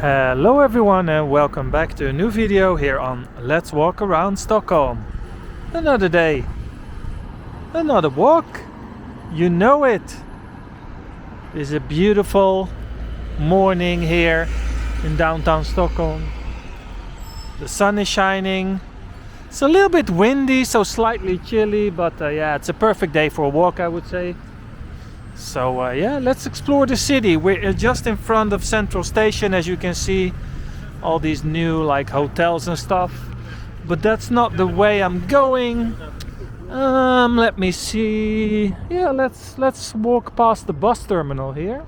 Hello everyone and welcome back to a new video here on Let's Walk Around Stockholm. Another day, another walk, you know it. It's a beautiful morning here in downtown Stockholm. The sun is shining. It's a little bit windy, so slightly chilly, but yeah, it's a perfect day for a walk, I would say. So yeah, let's explore the city. We're just in front of Central Station, as you can see, all these new like hotels and stuff. But that's not the way I'm going. Let me see. Yeah, let's walk past the bus terminal here.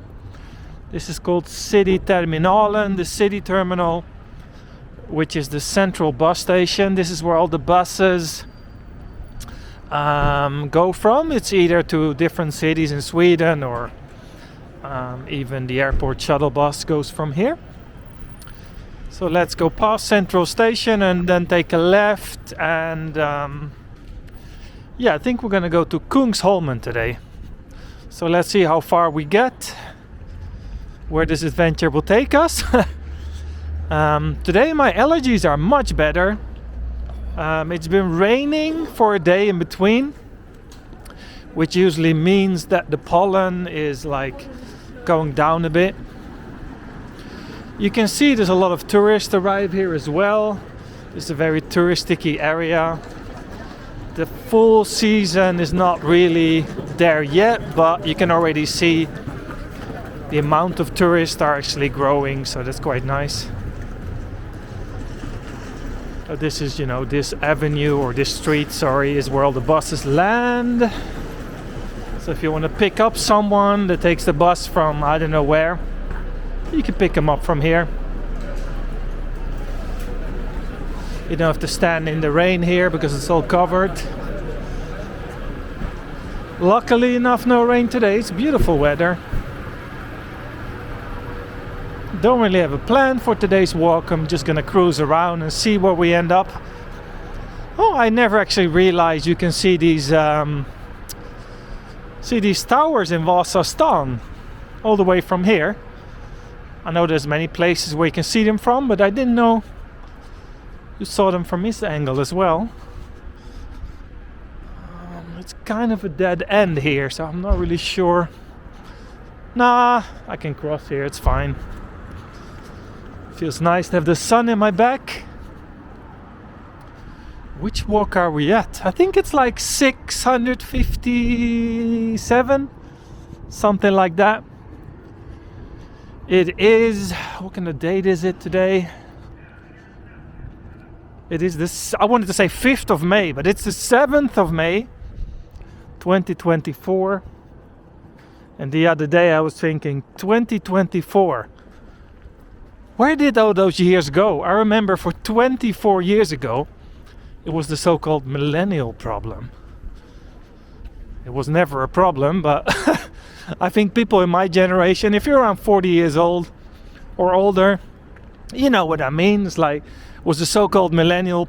This is called City Terminalen, the city terminal, which is the central bus station. This is where all the buses go from. It's either to different cities in Sweden or even the airport shuttle bus goes from here. So let's go past Central Station and then take a left and yeah, I think we're gonna go to Kungsholmen today. So let's see how far we get, where this adventure will take us. Today my allergies are much better. It's been raining for a day in between, which usually means that the pollen is like going down a bit. You can see there's a lot of tourists arrive here as well. It's a very touristic-y area. The full season is not really there yet, but you can already see the amount of tourists are actually growing, so that's quite nice. This is, you know, this avenue or this street, sorry, is where all the buses land. So if you want to pick up someone that takes the bus from I don't know where, you can pick them up from here. You don't have to stand in the rain here because it's all covered. Luckily enough, no rain today. It's beautiful weather. Don't really have a plan for today's walk. I'm just gonna cruise around and see where we end up. Oh, I never actually realized you can see these towers in Vasastan all the way from here. I know there's many places where you can see them from, but I didn't know you saw them from this angle as well. It's kind of a dead end here, so I'm not really sure. Nah, I can cross here, it's fine. Feels nice to have the sun in my back. Which walk are we at? I think it's like 657, something like that. It is, what kind of date is it today? It is this, I wanted to say 5th of May, but it's the 7th of May 2024. And the other day I was thinking 2024. Where did all those years go? I remember for 24 years ago, it was the so-called millennial problem. It was never a problem, but I think people in my generation, if you're around 40 years old or older, you know what I mean. It's like, it was the so-called millennium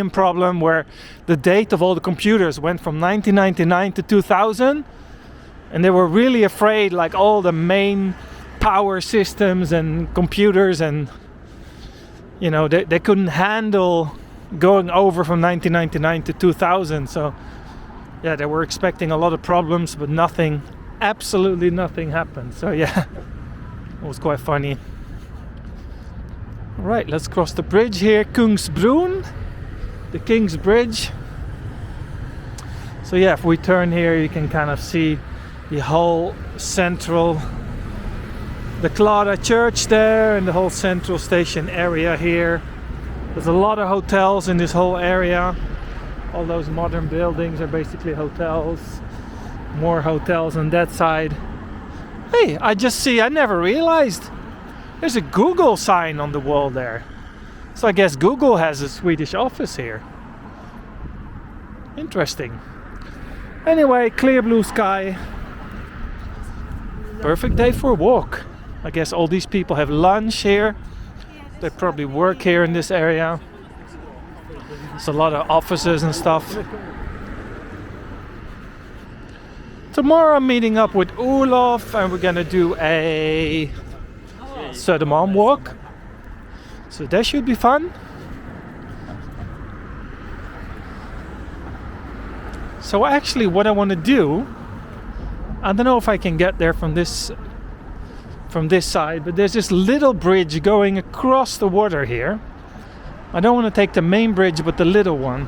problem where the date of all the computers went from 1999 to 2000. And they were really afraid, like all the main power systems and computers, and you know, they couldn't handle going over from 1999 to 2000. So yeah, they were expecting a lot of problems, but nothing, absolutely nothing happened. So yeah, it was quite funny. All right, let's cross the bridge here, Kungsbron, the King's Bridge. So yeah, if we turn here, you can kind of see the whole central, the Klara Church there, and the whole Central Station area here. There's a lot of hotels in this whole area. All those modern buildings are basically hotels. More hotels on that side. Hey, I never realized there's a Google sign on the wall there. So I guess Google has a Swedish office here. Interesting. Anyway, clear blue sky. Perfect day for a walk. I guess all these people have lunch here. They probably work here in this area. There's a lot of offices and stuff. Tomorrow I'm meeting up with Olof and we're gonna do a Södermalm walk. So that should be fun. So actually what I want to do, I don't know if I can get there from this side, but there's this little bridge going across the water here. I don't want to take the main bridge, but the little one.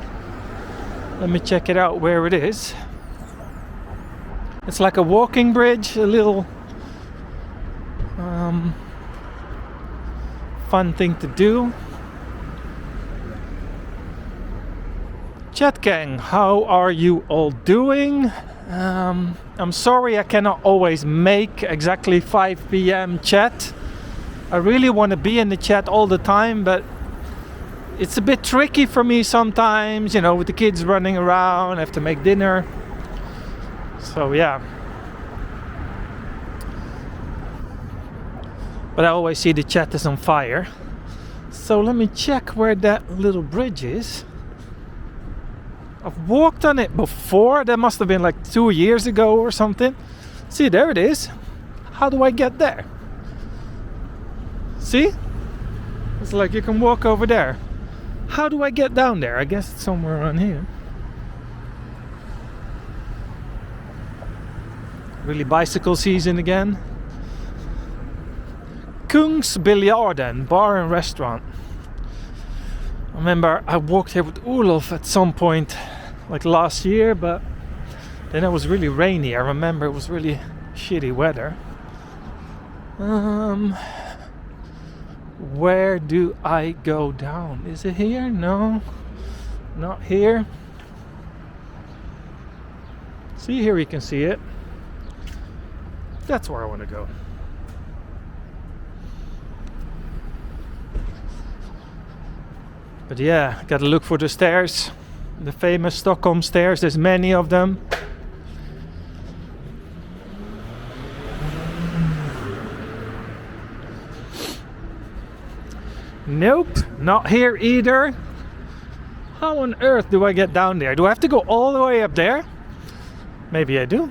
Let me check it out where it is. It's like a walking bridge, a little fun thing to do. Chat gang, how are you all doing? I'm sorry I cannot always make exactly 5 p.m. chat. I really want to be in the chat all the time, but it's a bit tricky for me sometimes, you know, with the kids running around, I have to make dinner. So yeah. But I always see the chat is on fire. So let me check where that little bridge is. I've walked on it before. That must have been like 2 years ago or something. See, there it is. How do I get there? See? It's like you can walk over there. How do I get down there? I guess it's somewhere around here. Really bicycle season again. Kungsholmen bar and restaurant. I remember I walked here with Olof at some point, like last year, but then it was really rainy. I remember it was really shitty weather. Where do I go down? Is it here? No, not here. See, here you can see it. That's where I want to go. But yeah, gotta look for the stairs. The famous Stockholm stairs, there's many of them. Nope, not here either. How on earth do I get down there? Do I have to go all the way up there? Maybe I do.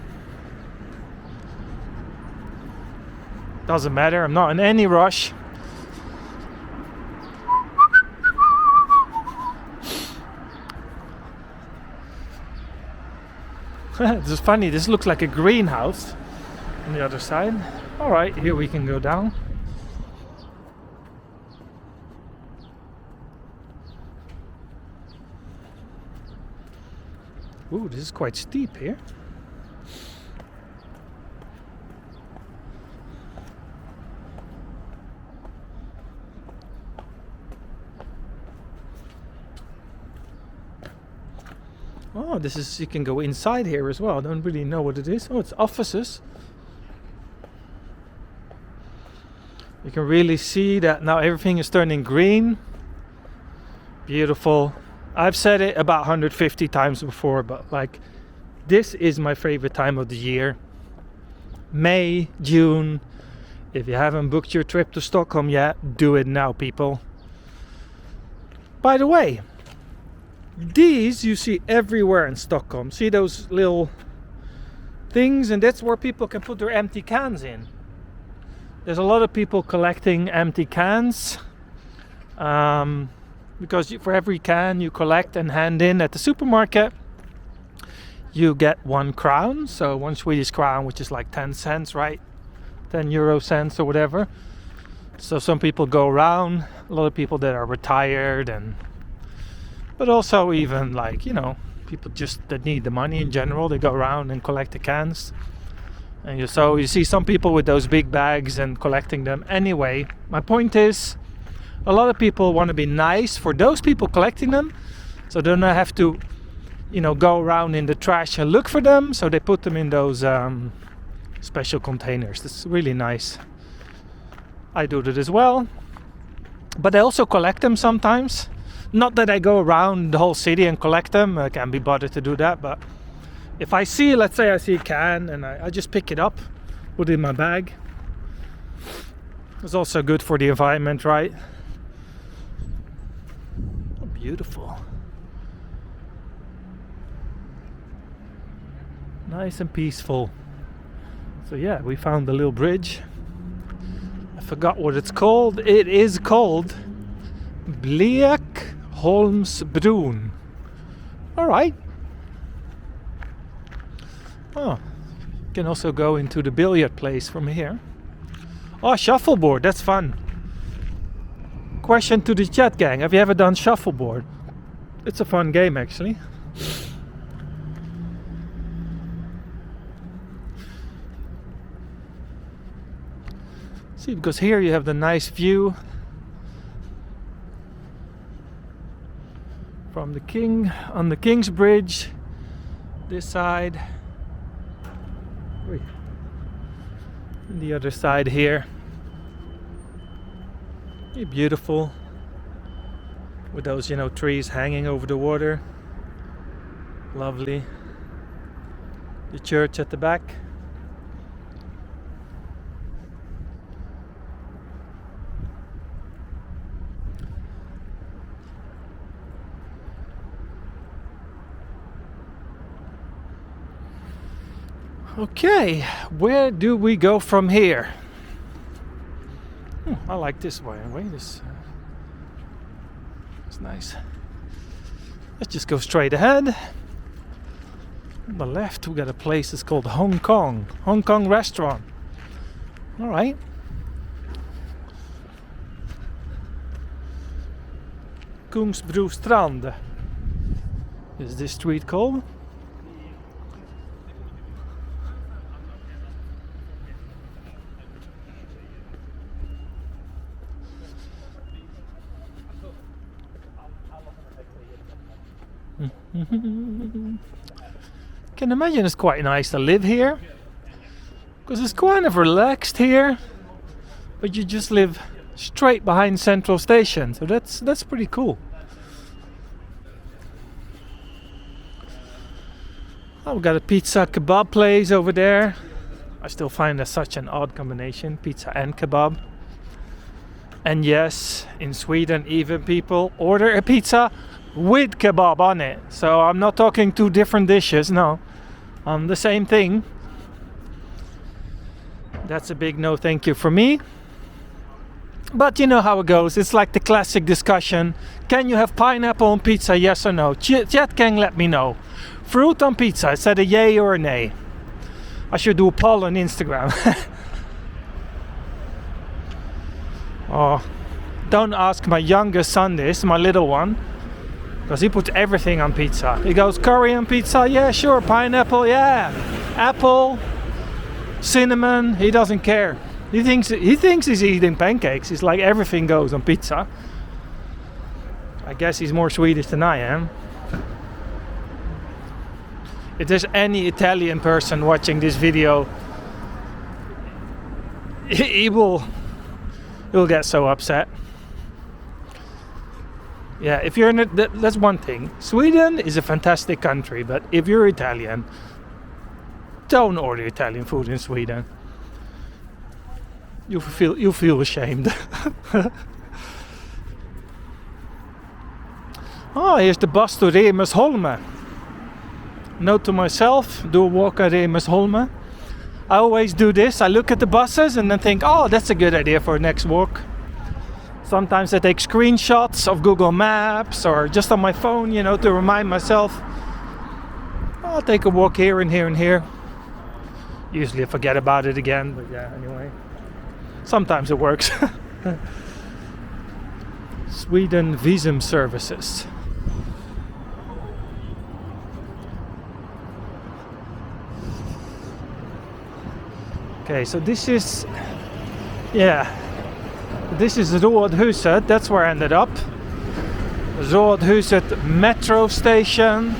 Doesn't matter, I'm not in any rush. This is funny, this looks like a greenhouse on the other side. Alright, here we can go down. Ooh, this is quite steep here. Oh, this is, you can go inside here as well. I don't really know what it is. Oh, it's offices. You can really see that now everything is turning green. Beautiful. I've said it about 150 times before, but like, this is my favorite time of the year. May, June. If you haven't booked your trip to Stockholm yet, do it now, people. By the way, these you see everywhere in Stockholm. See those little things, and that's where people can put their empty cans in. There's a lot of people collecting empty cans, because for every can you collect and hand in at the supermarket, you get 1 crown, so 1 Swedish crown, which is like 10 cents, right? 10 euro cents or whatever. So some people go around, a lot of people that are retired, but also even like, you know, people just that need the money in general, they go around and collect the cans. And you see some people with those big bags and collecting them. Anyway, my point is, a lot of people want to be nice for those people collecting them, so they don't have to, you know, go around in the trash and look for them. So they put them in those special containers. That's really nice. I do that as well, but I also collect them sometimes. Not that I go around the whole city and collect them. I can't be bothered to do that, but if I see, let's say I see a can and I just pick it up, put it in my bag. It's also good for the environment, right? Oh, beautiful. Nice and peaceful. So yeah, we found the little bridge. I Forgot what it's called. It is called Bleakholmsbron. Alright. Oh, you can also go into the billiard place from here. Oh, shuffleboard, that's fun. Question to the chat gang, have you ever done shuffleboard? It's a fun game actually. See, because here you have the nice view from the King on the King's Bridge. This side. And the other side here. Beautiful. With those, trees hanging over the water. Lovely. The church at the back. Okay, where do we go from here? I like this way. This it's nice. Let's just go straight ahead. On the left, we got a place that's called Hong Kong restaurant. All right. Kungsbrostrand is this street called. Can imagine it's quite nice to live here because it's kind of relaxed here, but you just live straight behind Central Station, so that's pretty cool. Oh, we've got a pizza kebab place over there. I still find that such an odd combination, pizza and kebab. And yes, in Sweden even people order a pizza with kebab on it. So I'm not talking two different dishes, no. The same thing. That's a big no thank you for me. But you know how it goes. It's like the classic discussion. Can you have pineapple on pizza, yes or no? Chat can let me know. Fruit on pizza, is that a yay or a nay? I should do a poll on Instagram. Oh, don't ask my youngest son this, my little one. Because he puts everything on pizza. He goes, curry on pizza? Yeah, sure. Pineapple? Yeah. Apple? Cinnamon? He doesn't care. He thinks he's eating pancakes. It's like everything goes on pizza. I guess he's more Swedish than I am. If there's any Italian person watching this video, he'll get so upset. Yeah, if you're in that's one thing. Sweden is a fantastic country, but if you're Italian, don't order Italian food in Sweden. You'll feel ashamed. Oh, here's the bus to Remersholmen. Note to myself, do a walk at Remersholmen. I always do this. I look at the buses and then think, oh, that's a good idea for a next walk. Sometimes I take screenshots of Google Maps or just on my phone, to remind myself. I'll take a walk here and here and here. Usually I forget about it again, but yeah, anyway. Sometimes it works. Sweden Visum Services. Okay, so this is Rådhuset, that's where I ended up. Rådhuset metro station.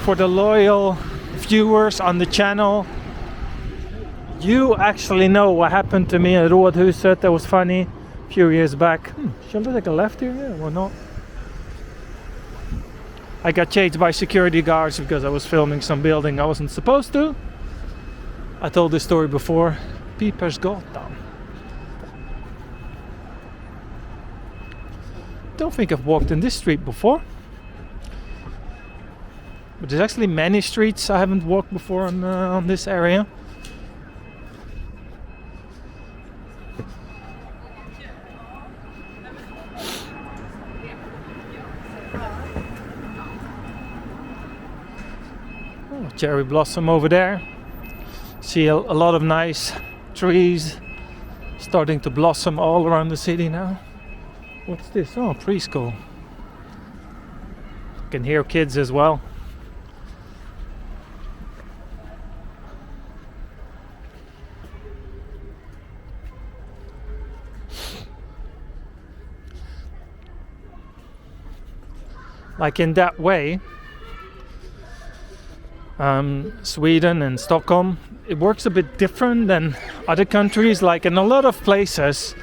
For the loyal viewers on the channel, you actually know what happened to me at Rådhuset. That was funny a few years back. Shall I take a left here? Yeah, why not? I got chased by security guards because I was filming some building I wasn't supposed to. I told this story before. Pipersgatan. Don't think I've walked in this street before. But there's actually many streets I haven't walked before on this area. cherry blossom over there. See a lot of nice trees starting to blossom all around the city now. What's this? Oh, preschool. Can hear kids as well. Like in that way, Sweden and Stockholm, it works a bit different than other countries. Like in a lot of places,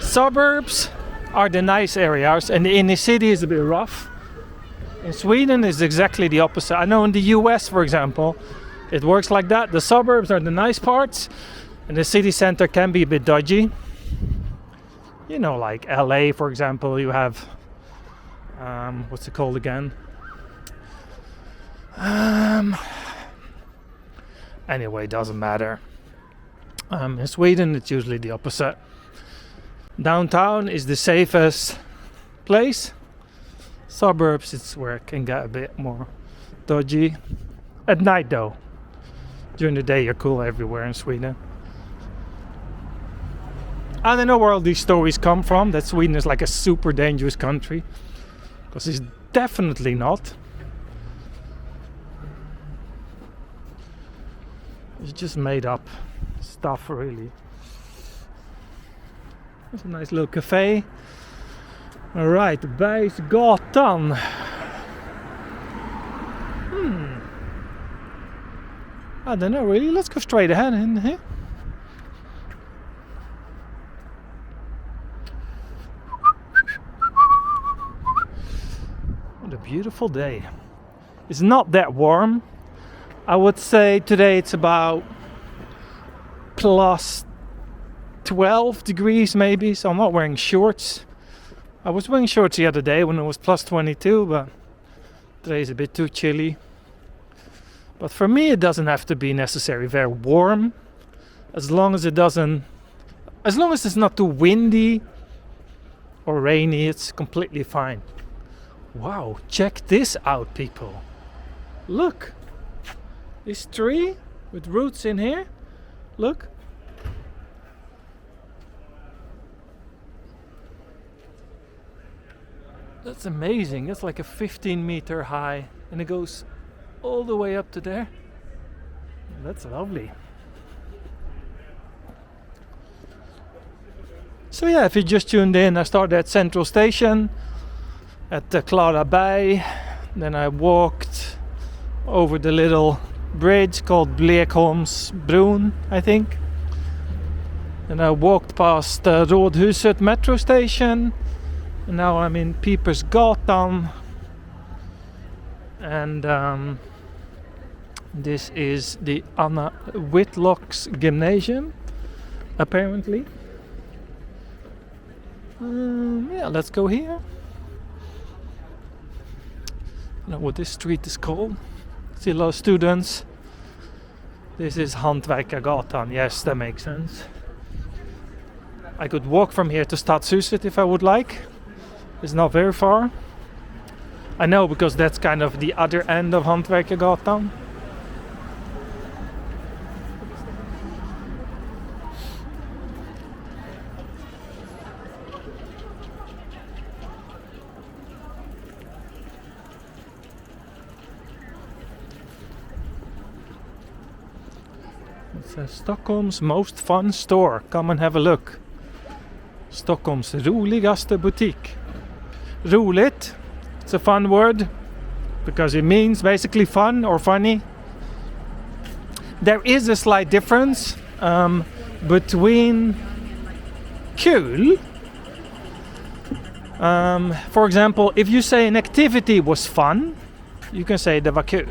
suburbs are the nice areas and the inner city is a bit rough. In Sweden is exactly the opposite. I know in the US, for example, it works like that. The suburbs are the nice parts and the city center can be a bit dodgy. You know, like LA, for example, you have what's it called again? Anyway, doesn't matter. In Sweden, it's usually the opposite. Downtown is the safest place. Suburbs, it's where it can get a bit more dodgy. At night, though. During the day, you're cool everywhere in Sweden. I don't know where all these stories come from, that Sweden is like a super dangerous country. Because it's definitely not. It's just made up stuff, really. There's a nice little cafe. Alright, Bergsgatan. I don't know, really. Let's go straight ahead in here. What a beautiful day. It's not that warm. I would say today it's about plus 12 degrees maybe, so I'm not wearing shorts. I was wearing shorts the other day when it was plus 22, but today is a bit too chilly. But for me it doesn't have to be necessarily very warm, as long as it's not too windy or rainy, it's completely fine. Wow, check this out, people. Look. This tree with roots in here. Look. That's amazing. It's like a 15-meter high and it goes all the way up to there. That's lovely. So yeah, if you just tuned in, I started at Central Station at the Klara Bay. Then I walked over the little bridge called Bleckholmsbron, I think. And I walked past Rådhuset metro station. And now I'm in Pipersgatan. And this is the Anna Whitlock's Gymnasium, apparently. Yeah, let's go here. I don't know what this street is called. See a lot of students. This is Hantverkargatan. Yes, that makes sense. I could walk from here to Stadshuset if I would like. It's not very far. I know, because that's kind of the other end of Hantverkargatan. It says Stockholm's most fun store. Come and have a look. Stockholms roligaste butik. Roligt. It's a fun word because it means basically fun or funny. There is a slight difference between kul. For example, if you say an activity was fun, you can say det var kul.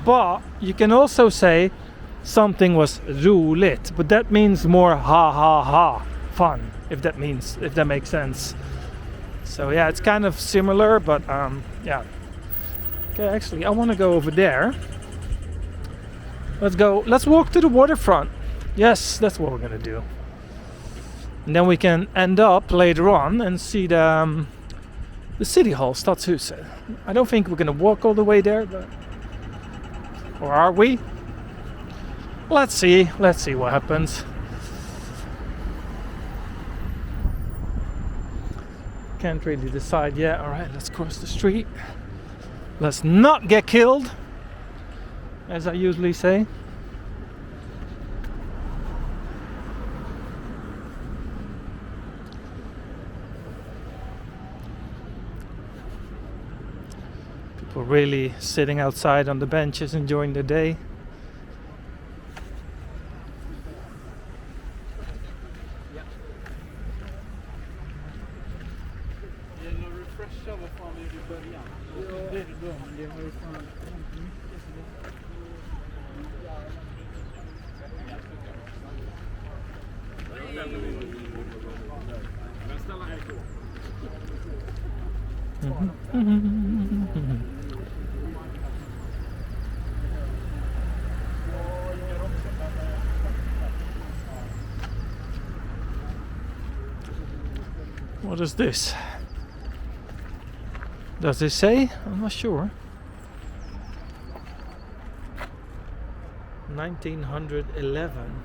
But you can also say something was roligt, but that means more ha ha ha fun, if that makes sense. So yeah, it's kind of similar, but yeah. Okay, actually I want to go over there. Let's walk to the waterfront. Yes, that's what we're gonna do. And then we can end up later on and see the the city hall, Stadshuset. I don't think we're gonna walk all the way there, but or are we? Let's see what happens. Can't really decide yet. Alright, let's cross the street. Let's not get killed, as I usually say. People really sitting outside on the benches enjoying the day. What is this? Does it say? I'm not sure. 1911.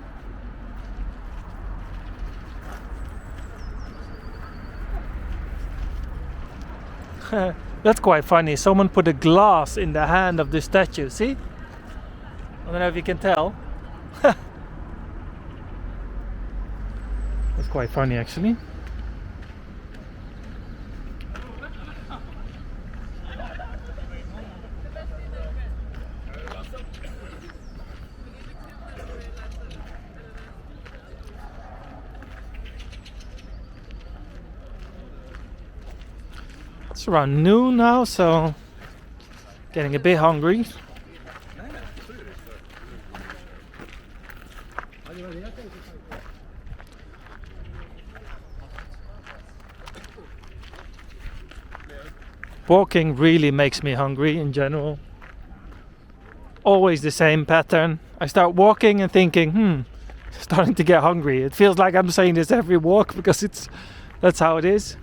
That's quite funny. Someone put a glass in the hand of the statue. See? I don't know if you can tell. That's quite funny, actually. It's around noon now, so getting a bit hungry. Walking really makes me hungry in general. Always the same pattern. I start walking and thinking, starting to get hungry. It feels like I'm saying this every walk because that's how it is.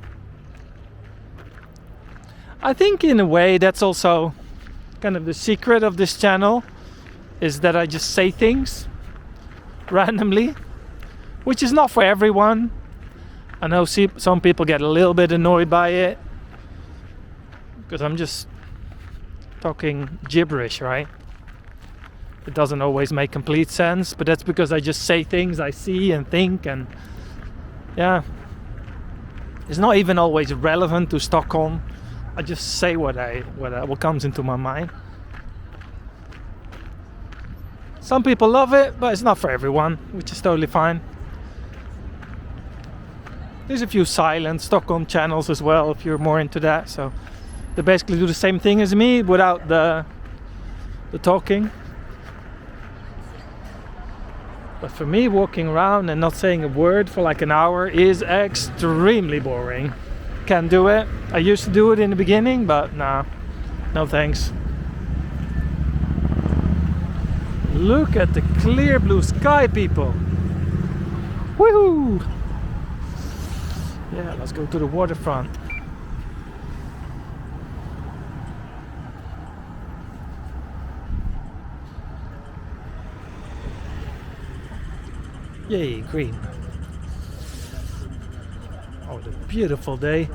I think in a way that's also kind of the secret of this channel, is that I just say things randomly, which is not for everyone. I know some people get a little bit annoyed by it because I'm just talking gibberish, right? It doesn't always make complete sense, but that's because I just say things I see and think, and yeah, it's not even always relevant to Stockholm. I just say what comes into my mind. Some people love it, but it's not for everyone, which is totally fine. There's a few silent Stockholm channels as well, if you're more into that. So they basically do the same thing as me without the talking. But for me, walking around and not saying a word for like an hour is extremely boring. Can't do it. I used to do it in the beginning, but nah, no thanks. Look at the clear blue sky, people. Woohoo! Yeah, let's go to the waterfront. Yay, green. Oh, the beautiful day.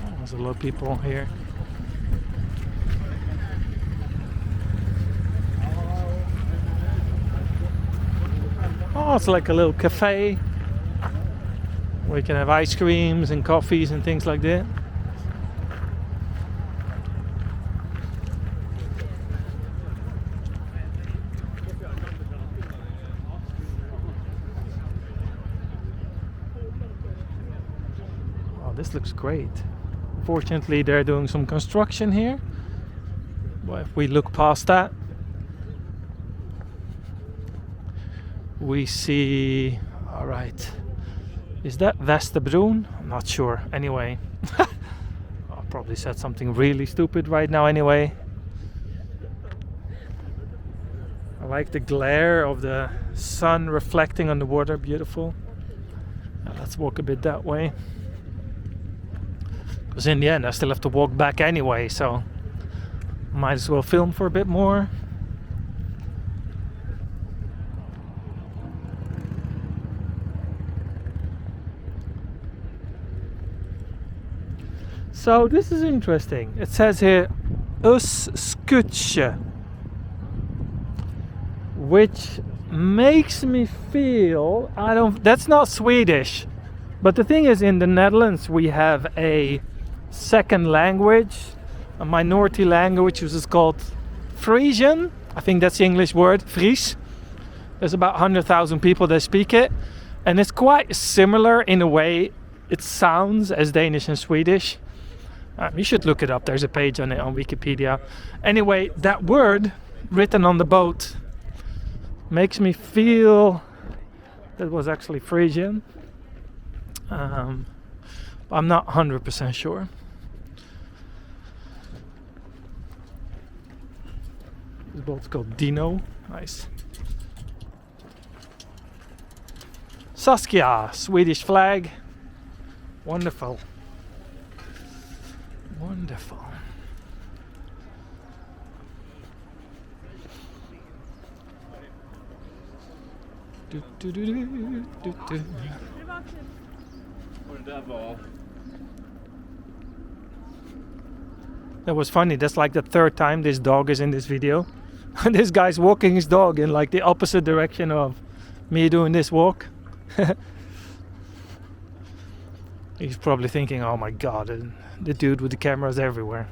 Oh, there's a lot of people here. Oh, it's like a little cafe where you can have ice creams and coffees and things like that. This looks great. Fortunately, they're doing some construction here. But if we look past that, we see, all right, is that Västerbron? I'm not sure. Anyway, I probably said something really stupid right now anyway. like the glare of the sun reflecting on the water, beautiful. Let's walk a bit that way. Because in the end I still have to walk back anyway, so might as well film for a bit more. So this is interesting. It says here Skutje, which makes me feel that's not Swedish. But the thing is, in the Netherlands we have a second language, a minority language, which is called Frisian. I think that's the English word, Fries. There's about 100,000 people that speak it, and it's quite similar in a way it sounds as Danish and Swedish. You should look it up. There's a page on it on Wikipedia. Anyway, that word written on the boat makes me feel that was actually Frisian. I'm not 100% sure. This boat's called Dino. Nice. Saskia, Swedish flag. Wonderful. Wonderful. That was funny. That's like the third time this dog is in this video. And this guy's walking his dog in like the opposite direction of me doing this walk. He's probably thinking, oh my god, the dude with the cameras everywhere.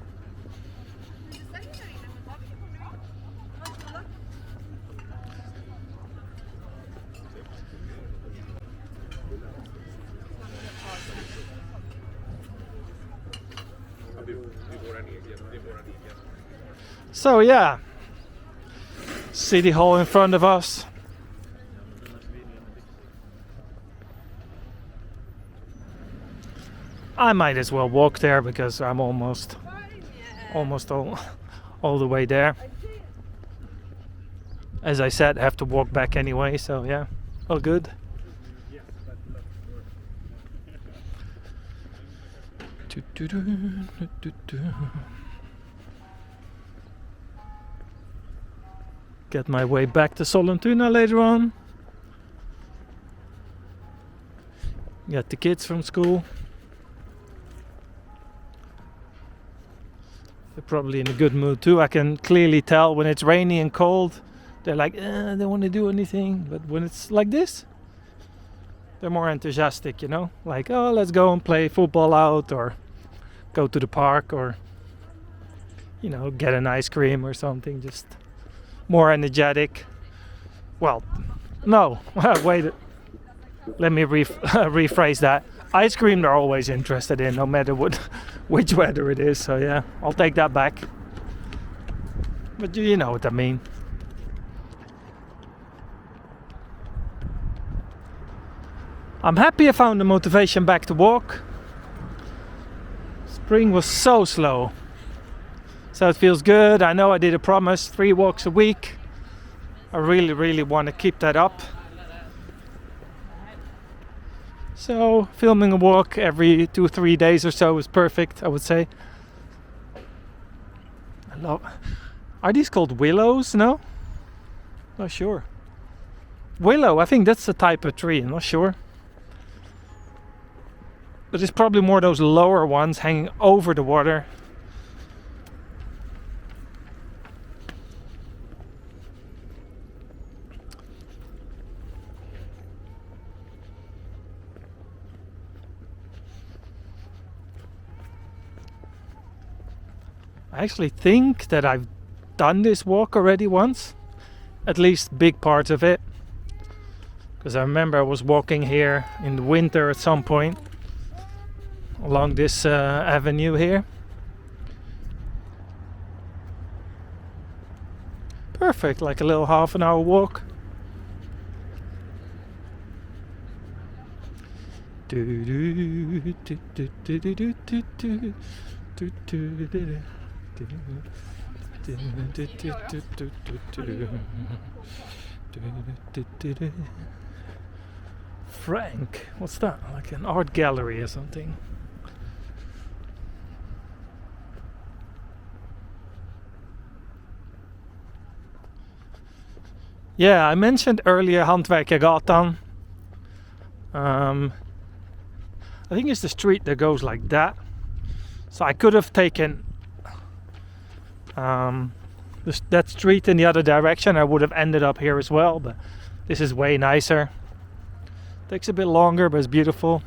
So yeah, City Hall in front of us. I might as well walk there because I'm almost all the way there. As I said, I have to walk back anyway, so yeah, all good. Get my way back to Sollentuna later on. Get the kids from school. They're probably in a good mood too. I can clearly tell when it's rainy and cold, they're like, they don't want to do anything. But when it's like this, they're more enthusiastic, you know? Like, oh, let's go and play football out, or go to the park, or, you know, get an ice cream or something. Just more energetic. Well, no, wait, let me rephrase that. Ice cream they're always interested in, no matter which weather it is, so yeah, I'll take that back. But you know what I mean. I'm happy I found the motivation back to walk. Spring was so slow. So it feels good. I know I did a promise, 3 walks a week. I really want to keep that up. So filming a walk every 2-3 days or so is perfect, I would say. Are these called willows? No? Not sure. Willow, I think that's the type of tree, I'm not sure. But it's probably more those lower ones hanging over the water. I actually think that I've done this walk already once, at least big parts of it, because I remember I was walking here in the winter at some point along this avenue here. Perfect, like a little half an hour walk. Frank, what's that? Like an art gallery or something. Yeah, I mentioned earlier Hantverkargatan. I think it's the street that goes like that. So I could have taken that street in the other direction. I would have ended up here as well, but this is way nicer. Takes a bit longer, but it's beautiful.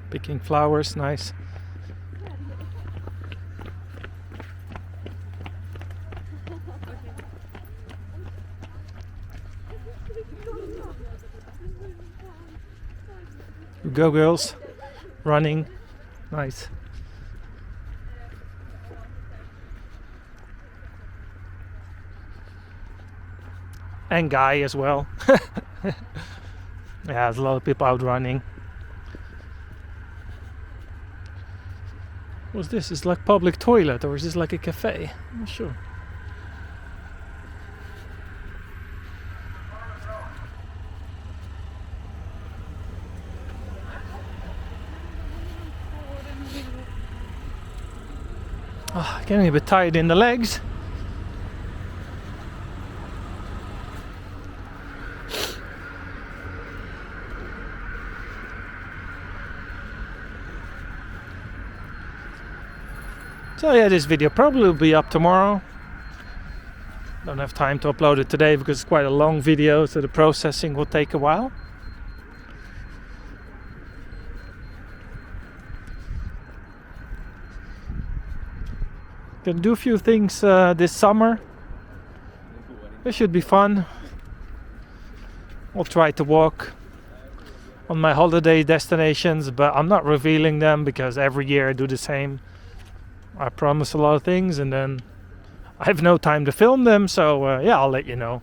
Picking flowers, nice. Go girls, running, nice. And guy as well. Yeah, there's a lot of people out running. What's this? It's like public toilet, or is this like a cafe? I'm not sure. Oh, getting a bit tired in the legs. So yeah, this video probably will be up tomorrow. Don't have time to upload it today because it's quite a long video, so the processing will take a while. Gonna do a few things this summer. It should be fun. I'll try to walk on my holiday destinations, but I'm not revealing them because every year I do the same. I promise a lot of things and then I have no time to film them, so yeah, I'll let you know.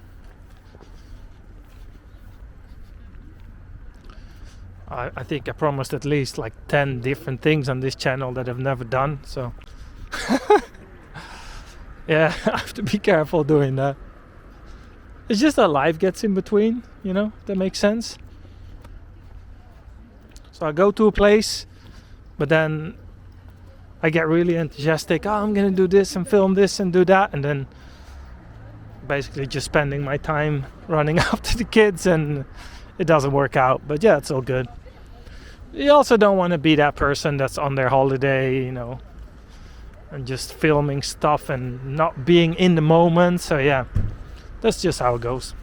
I think I promised at least like 10 different things on this channel that I've never done, so yeah, I have to be careful doing that. It's just that life gets in between, you know, if that makes sense. So I go to a place, but then I get really enthusiastic. Oh, I'm gonna do this and film this and do that, and then basically just spending my time running after the kids, and it doesn't work out. But yeah, it's all good. You also don't want to be that person that's on their holiday, you know, and just filming stuff and not being in the moment. So yeah, that's just how it goes.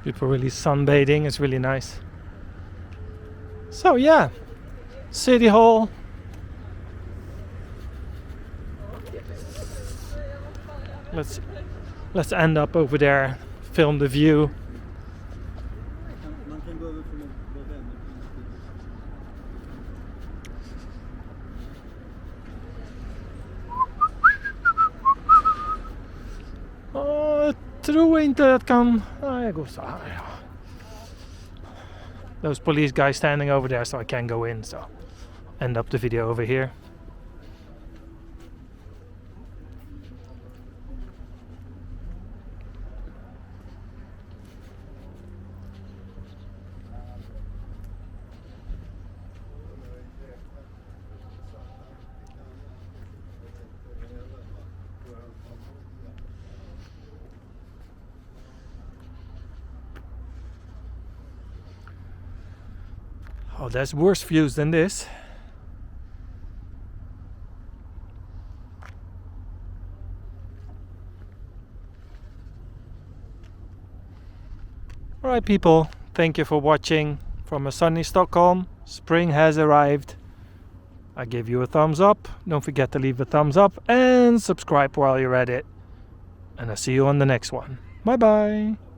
People really sunbathing, it's really nice. So yeah, City Hall. Let's end up over there, film the view. Tror inte att kan... Jag går så här. Those police guys standing over there, so I can't go in, so end up the video over here. Oh, there's worse views than this. Alright people, thank you for watching from a sunny Stockholm. Spring has arrived. I give you a thumbs up. Don't forget to leave a thumbs up and subscribe while you're at it. And I'll see you on the next one. Bye bye.